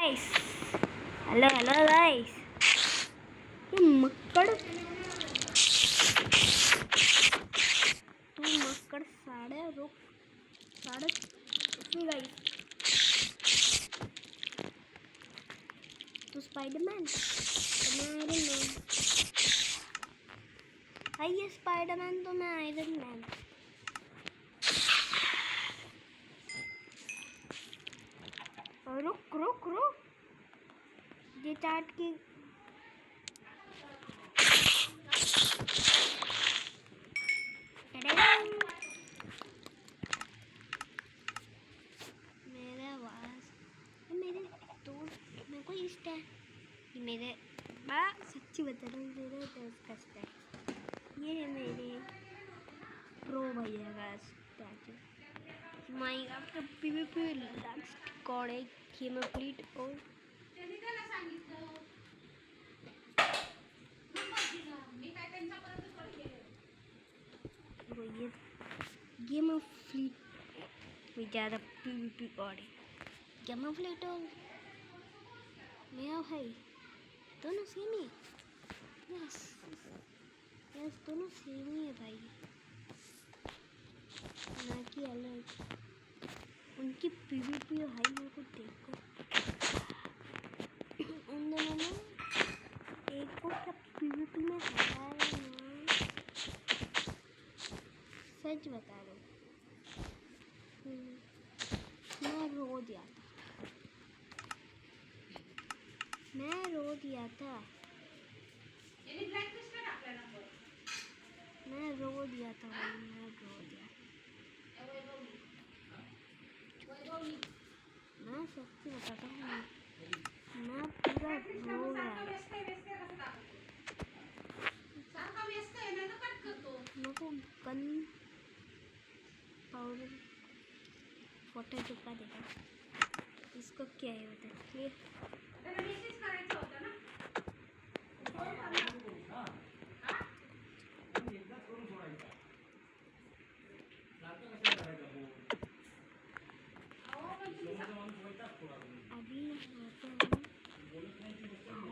Guys, hello hello guys. ये मक्कड़ साढ़े रुक साढ़े गाइस। तो स्पाइडरमैन तो मैं आयरन मैन। भाई ये स्पाइडरमैन तो मैं आयरन मैन। रुक रुक रुक, ये चाट की मेरे आवाज मेरे दोस्त मेरे को इष्ट है। मेरे सच्ची बता रहा हूँ, मेरे दोस्त का स्टैचू ये है। मेरे प्रो भैया का स्टैचू। माय गॉड, पीवीपी लास्ट कॉर्ड है गेम कंप्लीट। और वो ये गेम ऑफ फ्लीट में ज़्यादा पीवीपी कॉर्ड है। गेम ऑफ फ्लीट और मेरा भाई दोनों सेम ही। यस यस, दोनों सेम ही है भाई, ना कि अलग। उनकी पीवीपी है भाई, मेरे को देखो उन दोनों में एक को क्या पीवीपी में हराया ना। सच बता रहा हूँ, मैं रो दिया था। मैं रो दिया था। मैं रो दिया था भाई, मैं रो दिया। मैं सच्ची बताता हूँ, मैं पूरा रो गया। मेरे को गन पाउडर फोटो चुपका देगा। इसको क्या है बताइए। अभी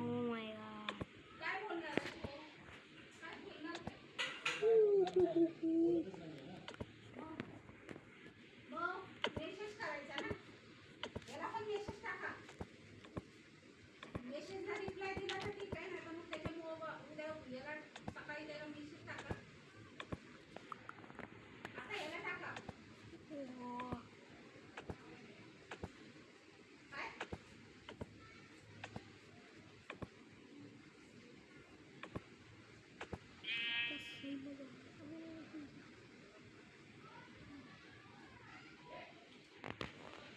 ओह माय गॉड,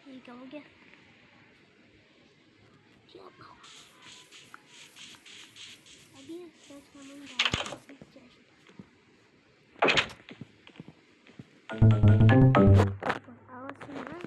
ये क्या हो गया? क्या अभी सच सामान डाल आवाज सुना।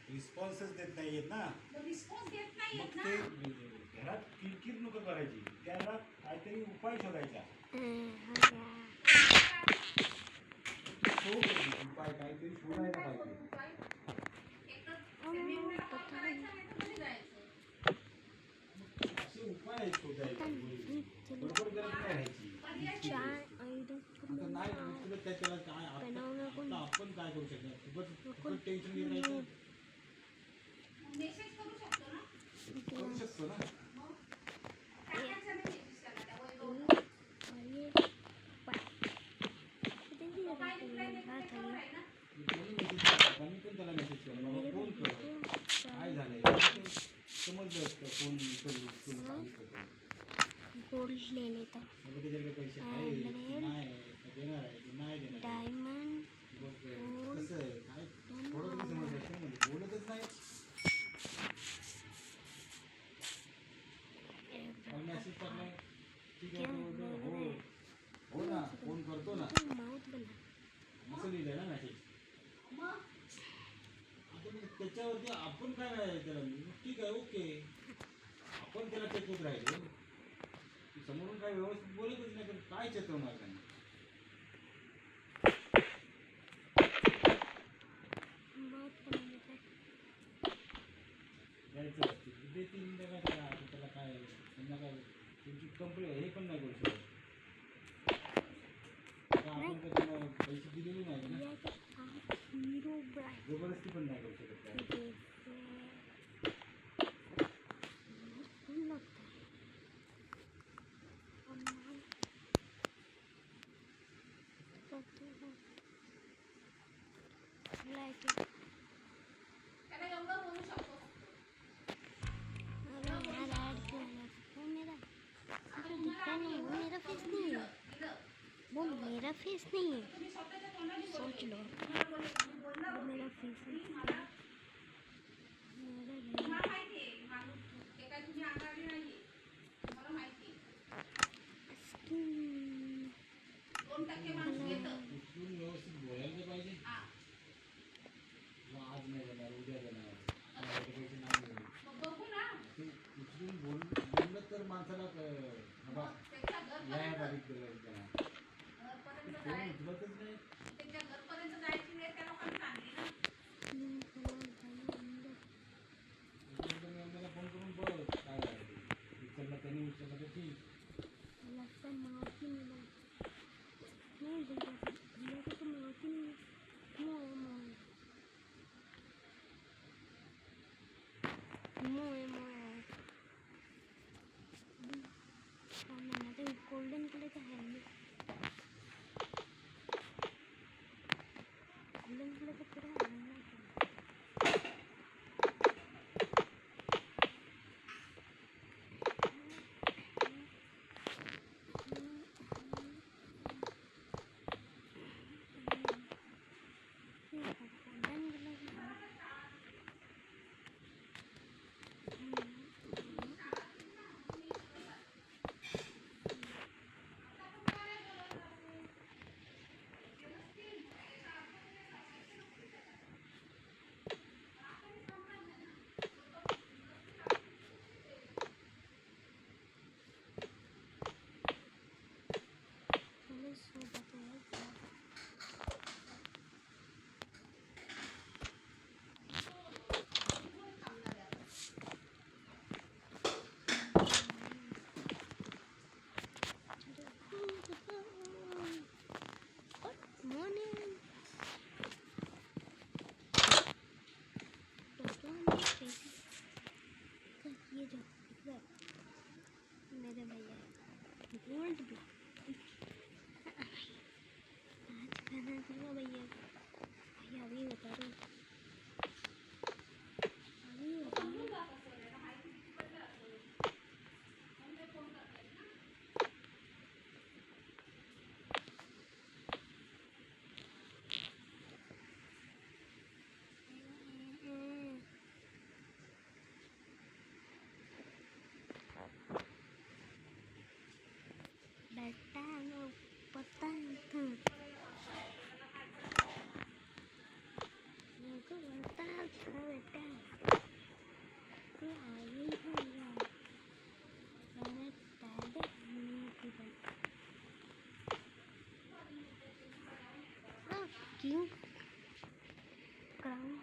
रिस्पॉन्सच देत नाहीयेत ना, मग ते घरात किरकिर नको करायची, त्याला काहीतरी उपाय शोधायचा. उपाय काहीतरी शोधायला पाहिजे. असे उपाय शोधायचे, बरोबर गरज नाही राहायची. नाही तुला त्याच्याला काय आपण काय करू शकतो, टेन्शन घेत राहायचं. करू शकतो ना. मी पण त्याला मेसेज केला, बाबा फोन कर, काय झालंय समजलं असतं. फोन गोल्ड ले लेता त्याच्याकडे पैसे आहे नाही देणार आहे नाही देणार डायमंड कसं आहे काय थोडं तरी समजलं असतं, म्हणजे बोलतच नाही. ठीक आहे तो हो हो ना फोन करतो ना माउथ बना असं लिहिलंय ना मॅसेज आता मग त्याच्यावरती आपण काय नाही त्याला ठीक आहे ओके आपण त्याला चेतवत राहिलो समोरून काय व्यवस्थित बोलतच नाही तर काय चेतवणार त्यांना बहुत बना द्यायचं असते देतील त्याला काय त्याला काय त्यांना काय तुमची कंपनी हे पण नाही करू शकत आता आपण तर त्यांना पैसे दिलेले नाही ना हीरो ब्राइट जबरदस्ती पण नाही करू शकत काय लगता है और नाम करते हैं लाइक अरे यार ऐड किया है वो मेरा दिखता नहीं वो मेरा फेस नहीं है वो मेरा फेस नहीं है सोच लो वो मेरा फेस है मेरा स्किन उचलून व्यवस्थित बोलायला पाहिजे मग आज नाही जाणार उद्या जाणार पैसे नाही ते उचलून बोललं तर माणसाला बाबा या तारीख फोन उचलतच नाही मला फोन करून बघ काय झालं उचलला त्यांनी उचलला तर ठीक लगता है मारती नहीं भैया को तो मारती नहीं मोए गोल्डन कलर का हेलमेट गोल्डन कलर का पूरा हेलमेट ये जो मेरे भैया गोल्ड भी आज खाना खाओ भैया भैया अभी बता रहे अभी बता बेटा मैं पता था मुझको पता था बेटा तू आगे ही होगा मैंने पहले नहीं किया क्यों क्राउन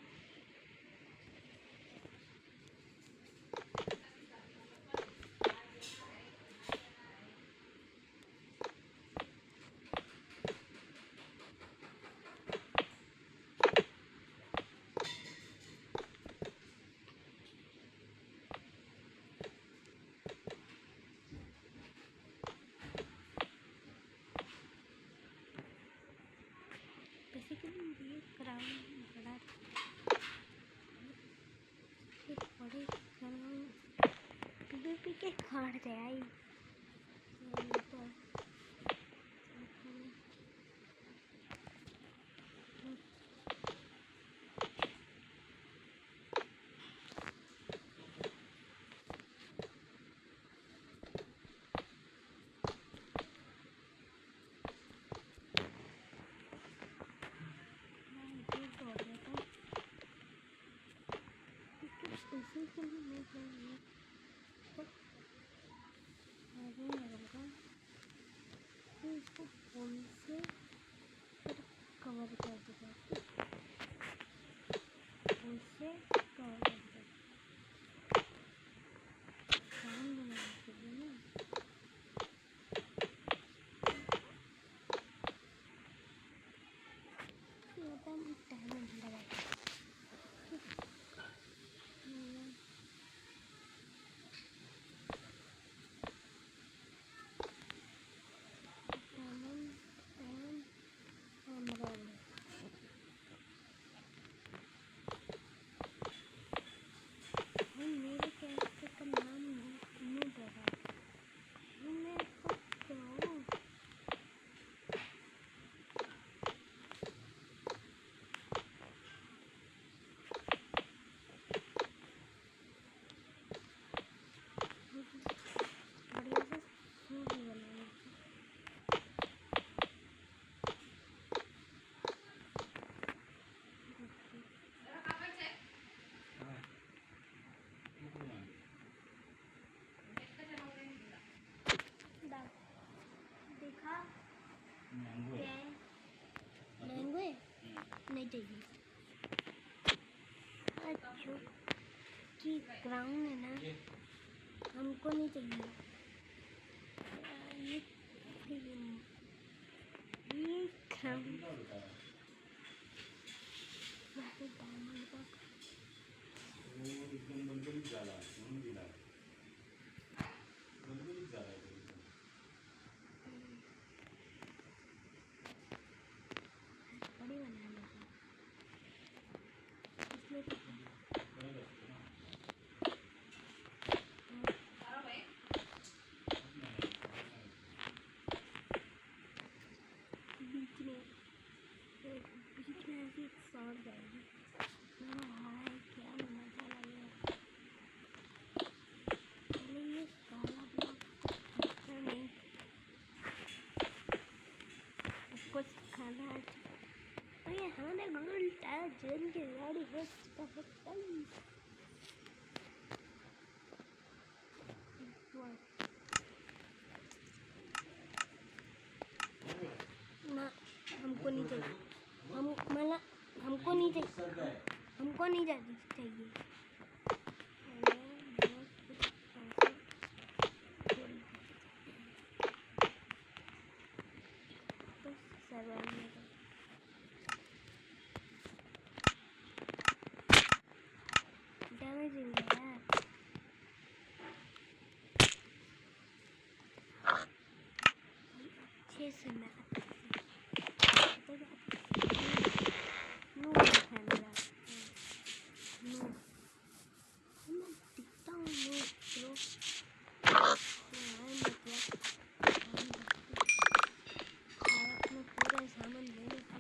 बेसिकली ये क्राउन बड़ा एक बड़े क्राउन पी के खाड़ जाए तो नहीं चाहिए। जो कि ग्राउंड है ना, हमको नहीं चाहिए। ये ग्राउंड डायमंड का एकदम गणगणित झाला म्हणून दिला गणगणित झाला बड़ी बनाना है इसमें तो बीच में ऐसी सौर जाएगी। हाय क्या मजा लगेगा। मैंने ये काला ब्लॉक अच्छा नहीं, कुछ खाना अरे हमारे गोल टायर जन के गाड़ी है ना, हमको नहीं चाहिए। हमको नहीं चाहिए। हमको नहीं चाहिए। डैमेजिंग है यार। अच्छे से मैं दिखता हूँ अपने पूरे सामान लेने का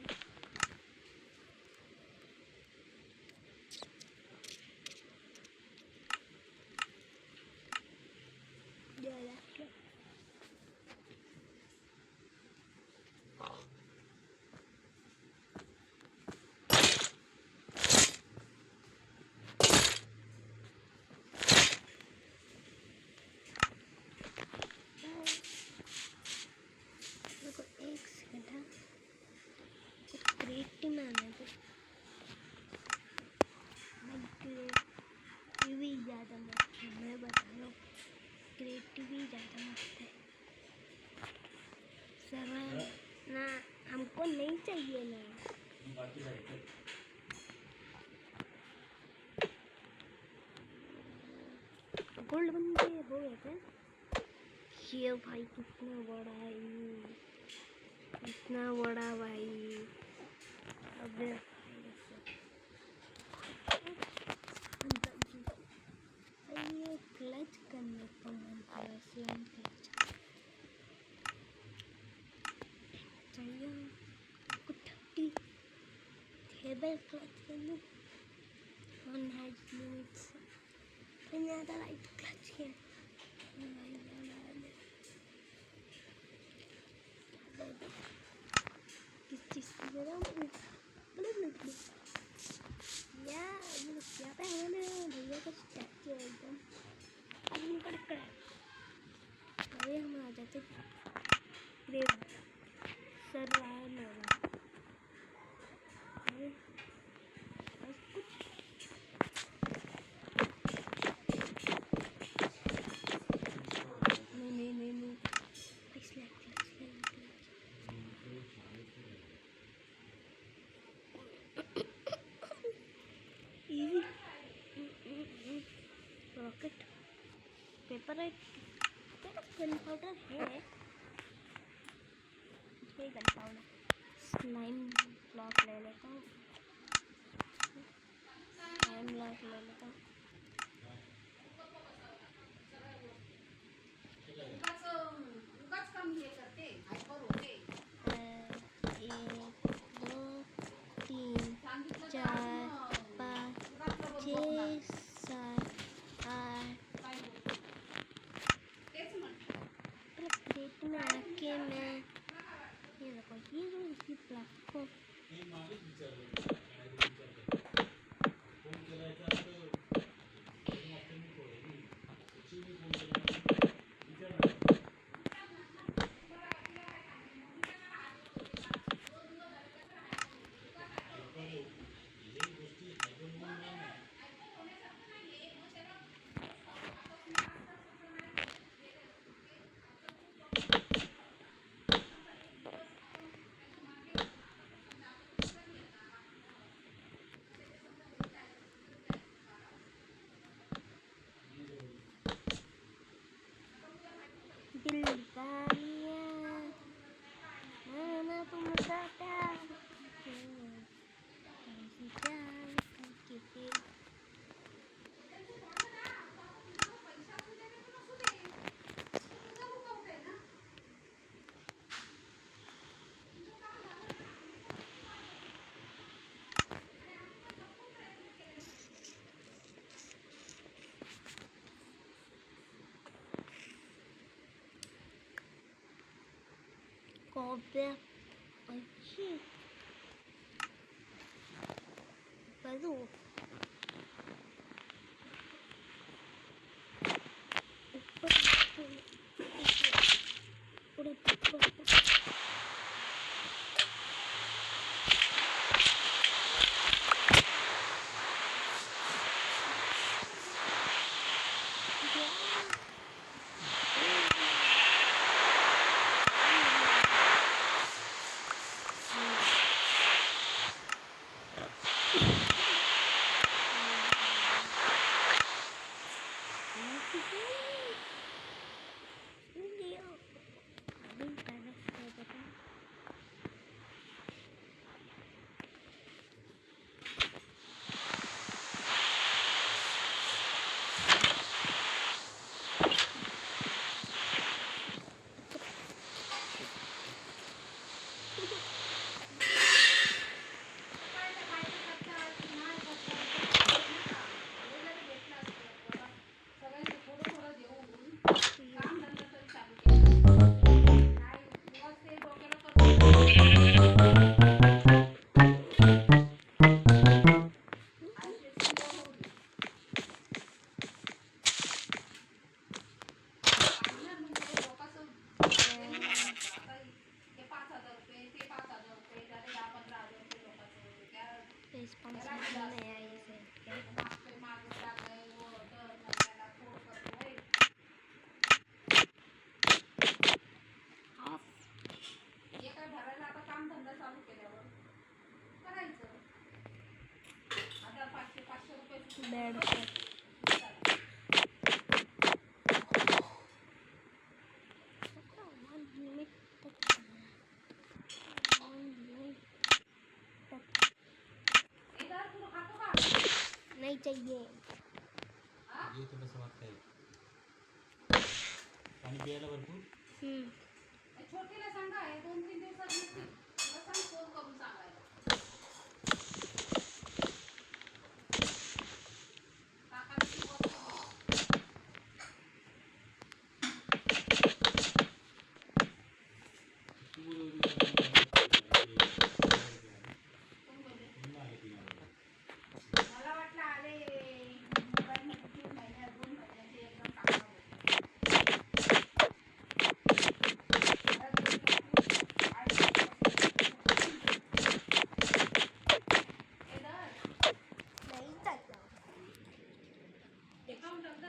ज़्यादा मस्त है, मैं बता रहा हूँ। क्रिएटिव ही ज़्यादा मस्त है। सर्वर ना हमको नहीं चाहिए ना। गोल्ड बंदे हो गए थे। ये भाई कितना बड़ा है, इतना बड़ा भाई। अबे ये क्लच करने का मन कर चाहिए कुछ 30 टेबल क्लच करने ऑन हैज लिमिट्स फिर ज़्यादा लाइट क्लच के किस चीज़ की जगह यहाँ पे हमारे भैया का स्टैचू है एकदम आदमी कड़क अरे हम आ जाते सर आया ना अरे बस कुछ नहीं पिछले रॉकेट पेपर है गन पाउडर है गन पाउडर स्लाइम ब्लॉक ले लेता हूँ स्लाइम ब्लॉक ले लेता हूँ में आके मैं ये देखो ये जो इसकी प्लेटफॉर्म दिल का लिया मैंने तुमसे प्यार किया ऐसे प्यार करके कॉपी अच्छी करूँ बेड नहीं चाहिए ये थोडंसं वाटतंय पाणी प्यायला भरपूर छोटीला सांगा हे 2-3 दिवसात येतील तुला सांग फोन करून सांगायला काकाची मला वाटलं आले मोबाईल 3 महिन्यात 2 महिन्याचे एकदम काढणार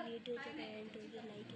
वीडियो जो लाइक